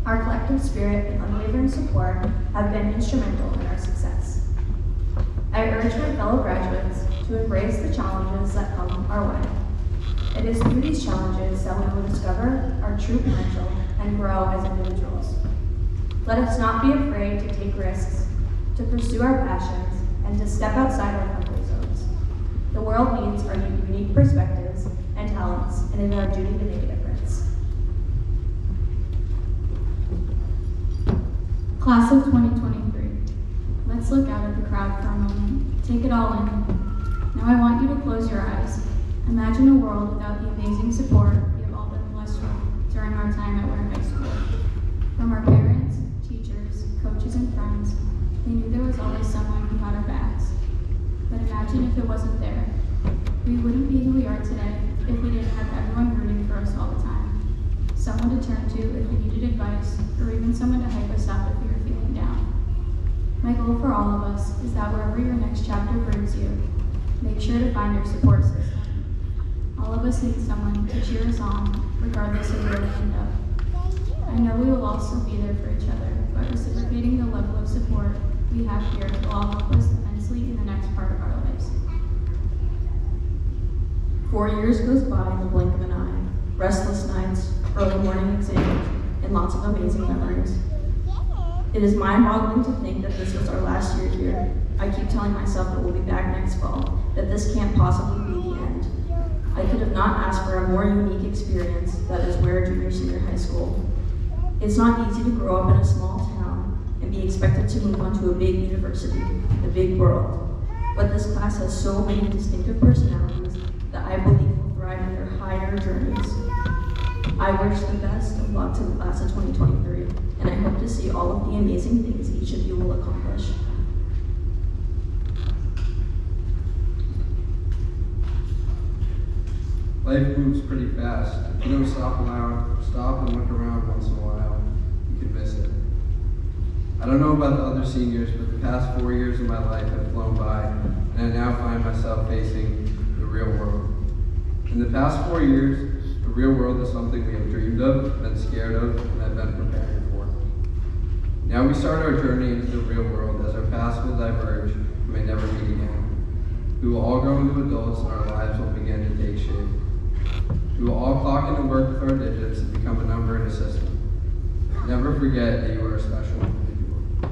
Our collective spirit and unwavering support have been instrumental in our success. I urge my fellow graduates to embrace the challenges that come our way. It is through these challenges that we will discover our true potential and grow as individuals. Let us not be afraid to take risks, to pursue our passions, and to step outside our comfort zones. The world needs our unique perspectives and talents, and it is our duty to make a difference. Class of 2023. Let's look out at the crowd for a moment. Take it all in. Now I want you to close your eyes. Imagine a world without the amazing support we have all been blessed with during our time at Ware High School. From our parents, teachers, coaches, and friends, we knew there was always someone who had our backs. But imagine if it wasn't there. We wouldn't be who we are today if we didn't have everyone rooting for us all the time. Someone to turn to if we needed advice, or even someone to hype us up if we were feeling down. My goal for all of us is that wherever your next chapter brings you, make sure to find your support system. All of us need someone to cheer us on, regardless of where we end up. I know we will also be there for each other, but reciprocating the level of support we have here will all help us immensely in the next part of our lives. 4 years goes by in the blink of an eye. Restless nights, early morning exams, and lots of amazing memories. It is mind-boggling to think that this was our last year here. I keep telling myself that we'll be back next fall, that this can't possibly be the end. I could have not asked for a more unique experience that is Ware Junior Senior High School. It's not easy to grow up in a small town and be expected to move on to a big university, the big world. But this class has so many distinctive personalities that I believe will thrive in their higher journeys. I wish the best of luck to the class of 2023, and I hope to see all of the amazing things each of you will accomplish. Life moves pretty fast. If you don't stop and look around once in a while, you could miss it. I don't know about the other seniors, but the past 4 years of my life have flown by, and I now find myself facing the real world. In the past 4 years, the real world is something we have dreamed of, been scared of, and have been preparing for. Now we start our journey into the real world as our paths will diverge and may never meet again. We will all grow into adults and our lives will begin to take shape. We will all clock into work with our digits and become a number in a system. Never forget that you are a special individual.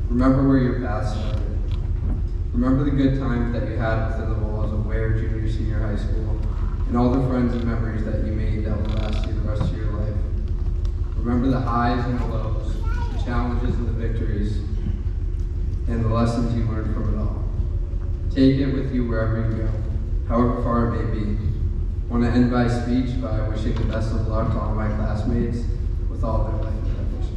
Remember where your path started. Remember the good times that you had within the walls of Ware Junior Senior High School and all the friends and memories that you made that will last you the rest of your life. Remember the highs and the lows, the challenges and the victories, and the lessons you learned from it all. Take it with you wherever you go, however far it may be. I want to end my speech by wishing the best of luck to all my classmates with all their life endeavors.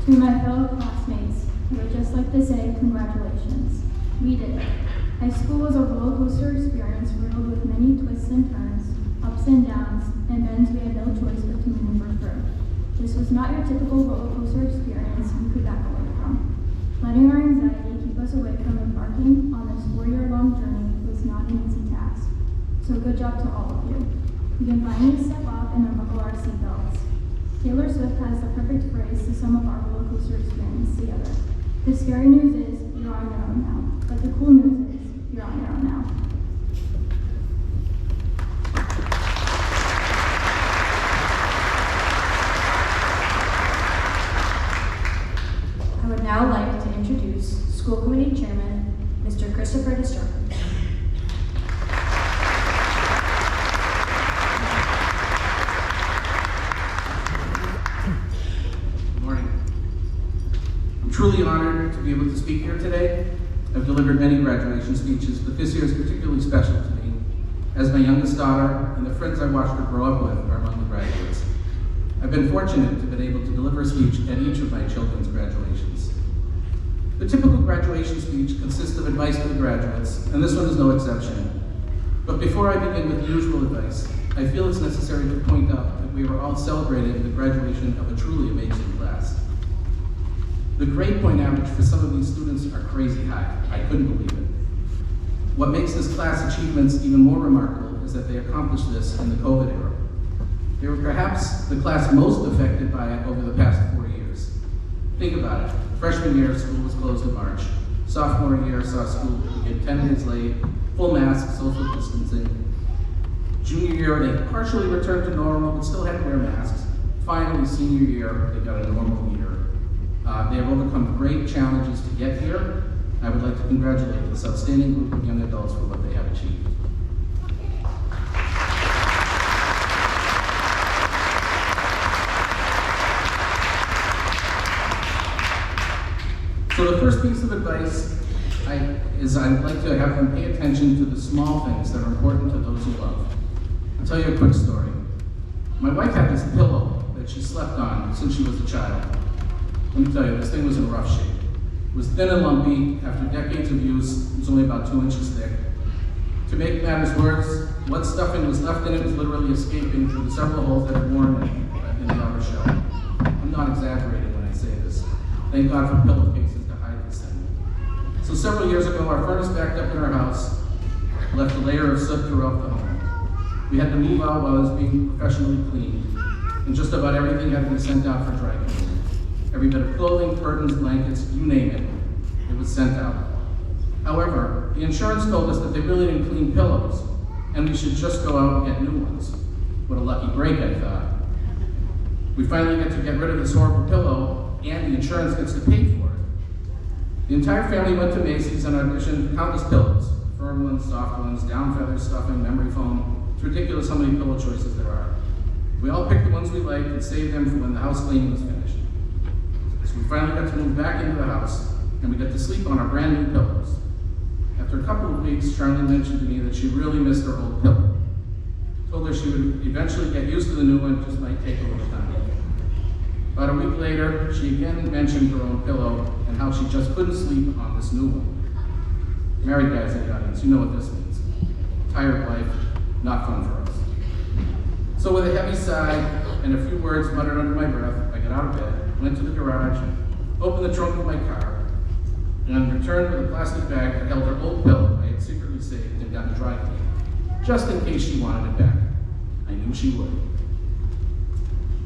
To my fellow classmates, I would just like to say congratulations. We did it. High school was a roller coaster experience riddled with many twists and turns, ups and downs, and bends we had no choice but to maneuver through. This was not your typical roller coaster experience you could back away from. Letting our anxiety keep us away from embarking on this 4-year-long journey was not an easy task. So good job to all of you. We can finally step off and unbuckle our seatbelts. Taylor Swift has the perfect phrase to sum up our roller coaster experience together. The scary news is you're on your own now, but the cool news is you're on your own now. I would now like to introduce School Committee Chairman, Mr. Christopher Destructor. Good morning. I'm truly honored to be able to speak here today. I've delivered many graduation speeches, but this year is particularly special to me, as my youngest daughter and the friends I watched her grow up with are among the graduates. I've been fortunate to have been able to deliver a speech at each of my children's graduations. The typical graduation speech consists of advice to the graduates, and this one is no exception. But before I begin with the usual advice, I feel it's necessary to point out that we were all celebrating the graduation of a truly amazing class. The grade point average for some of these students are crazy high. I couldn't believe it. What makes this class achievements even more remarkable is that they accomplished this in the COVID era. They were perhaps the class most affected by it over the past 4 years. Think about it. Freshman year, school was closed in March. Sophomore year saw school begin 10 days late, full mask, social distancing. Junior year, they partially returned to normal, but still had to wear masks. Finally, senior year, they got a normal year. They have overcome great challenges to get here. I would like to congratulate this outstanding group of young adults for what they have achieved. So the first piece of advice is I'd like to have them pay attention to the small things that are important to those you love. I'll tell you a quick story. My wife had this pillow that she slept on since she was a child. Let me tell you, this thing was in rough shape. It was thin and lumpy. After decades of use, it was only about 2 inches thick. To make matters worse, what stuffing was left in it was literally escaping through the several holes that had worn in the outer shell. I'm not exaggerating when I say this. Thank God for pillowcases to hide this thing. So several years ago, our furnace backed up in our house, left a layer of soot throughout the home. We had to move out while it was being professionally cleaned, and just about everything had to be sent out for dry cleaning. Every bit of clothing, curtains, blankets, you name it was sent out. However, the insurance told us that they really didn't clean pillows, and we should just go out and get new ones. What a lucky break, I thought. We finally get to get rid of this horrible pillow, and the insurance gets to pay for it. The entire family went to Macy's and auditioned countless pillows. Firm ones, soft ones, down feathers, stuffing, memory foam. It's ridiculous how many pillow choices there are. We all picked the ones we liked and saved them for when the house cleaning was finished. So we finally got to move back into the house, and we got to sleep on our brand new pillows. After a couple of weeks, Charlie mentioned to me that she really missed her old pillow. Told her she would eventually get used to the new one, just might take a little time. About a week later, she again mentioned her own pillow and how she just couldn't sleep on this new one. Married guys in the audience, you know what this means. Tired life, not fun for us. So with a heavy sigh and a few words muttered under my breath, I got out of bed, went to the garage, opened the trunk of my car, and returned with a plastic bag that held her old pillow I had secretly saved and gotten dry cleaned, just in case she wanted it back. I knew she would.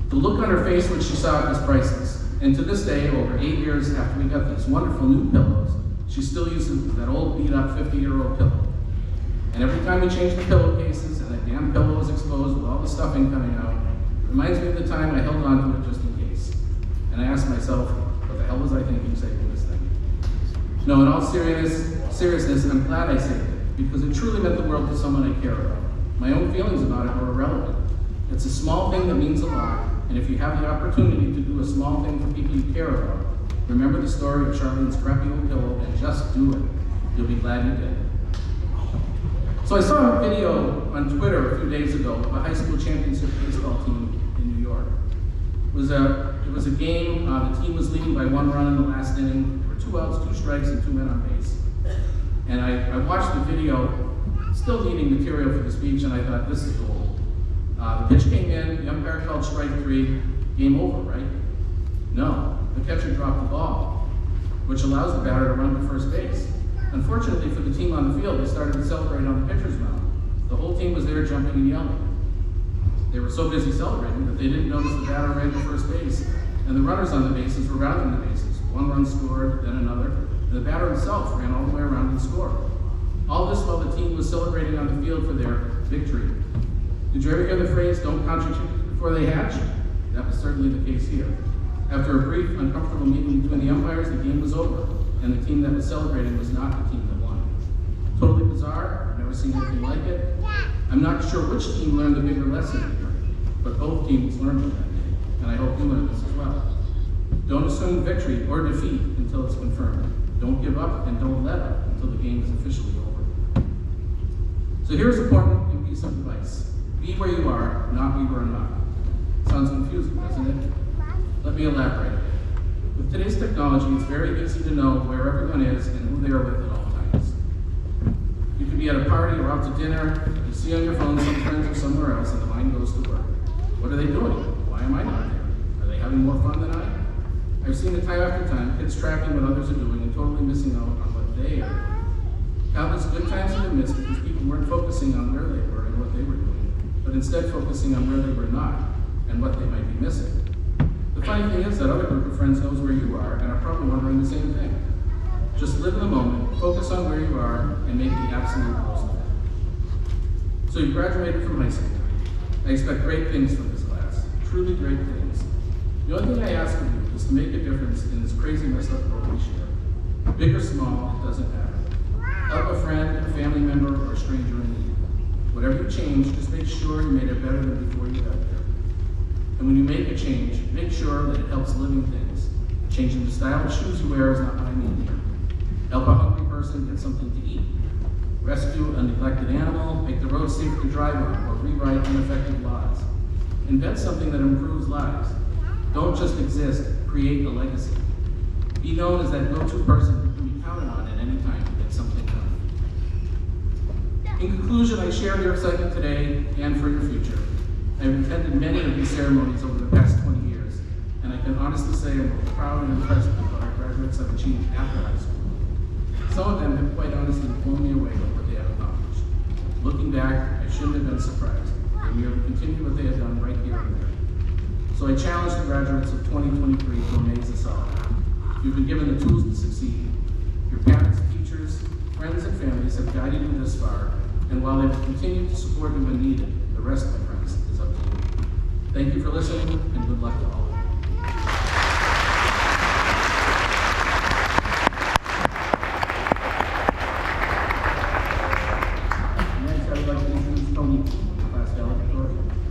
The look on her face when she saw it was priceless, and to this day, over 8 years after we got these wonderful new pillows, she still uses that old beat-up 50-year-old pillow. And every time we change the pillowcases and that damn pillow is exposed with all the stuffing coming out, it reminds me of the time I held on to it just in case. And I asked myself, what the hell was I thinking saving this thing? No, in all seriousness, I'm glad I saved it, because it truly meant the world to someone I care about. My own feelings about it were irrelevant. It's a small thing that means a lot, and if you have the opportunity to do a small thing for people you care about, remember the story of Charlene's crappy old pillow and just do it. You'll be glad you did. So I saw a video on Twitter a few days ago of a high school championship baseball team in New York. It was a game, the team was leading by 1 run in the last inning. There were 2 outs, 2 strikes, and 2 men on base. And I watched the video, still needing material for the speech, and I thought, this is gold. The pitch came in, the umpire called strike 3, game over, right? No, the catcher dropped the ball, which allows the batter to run to first base. Unfortunately for the team on the field, they started to celebrate on the pitcher's mound. The whole team was there jumping and yelling. They were so busy celebrating that they didn't notice the batter ran to first base, and the runners on the bases were rounding the bases. 1 run scored, then another, and the batter himself ran all the way around and scored. All this while the team was celebrating on the field for their victory. Did you ever hear the phrase, don't count your chickens before they hatch? That was certainly the case here. After a brief, uncomfortable meeting between the umpires, the game was over, and the team that was celebrating was not the team that won. Totally bizarre, I've never seen anything like it. I'm not sure which team learned the bigger lesson here, but both teams learned from that day, and I hope you learned this as well. Don't assume victory or defeat until it's confirmed. Don't give up and don't let up until the game is officially over. So here's a important piece of advice. Be where you are, not be where not. Sounds confusing, doesn't it? Let me elaborate. With today's technology, it's very easy to know where everyone is and who they are with at all times. You could be at a party or out to dinner, you see on your phone some friends are somewhere else, and the mind goes to work. What are they doing? Why am I not there? Are they having more fun than I am? I've seen it time after time, kids tracking what others are doing and totally missing out on what they are doing. Countless good times have been missed because people weren't focusing on where they were and what they were doing, but instead focusing on where they were not and what they might be missing. The funny thing is that other group of friends knows where you are and are probably wondering the same thing. Just live in the moment, focus on where you are, and make the absolute most of it. So you graduated from high school. I expect great things from this class, truly great things. The only thing I ask of you is to make a difference in this crazy messed up world we share. Big or small, it doesn't matter. Help a friend, a family member, or a stranger in need. Whatever you change, just make sure you made it better than before you got there. And when you make a change, make sure that it helps living things. Changing the style of shoes you wear is not what I mean here. Help a hungry person get something to eat. Rescue a neglected animal, make the road safer to drive on, or rewrite ineffective laws. Invent something that improves lives. Don't just exist, create a legacy. Be known as that go-to person who can be counted on at any time to get something done. In conclusion, I share your excitement today and for your future. I have attended many of these ceremonies over the past 20 years, and I can honestly say I'm both proud and impressed with what our graduates have achieved after high school. Some of them have quite honestly blown me away with what they have accomplished. Looking back, I shouldn't have been surprised. They merely continued what they had done right here and there. So I challenge the graduates of 2023 to amaze us all. You've been given the tools to succeed. Your parents, teachers, friends, and families have guided you this far, and while they will continue to support you when needed, the rest, my friends, is up to you. Thank you for listening, and good luck to all of you.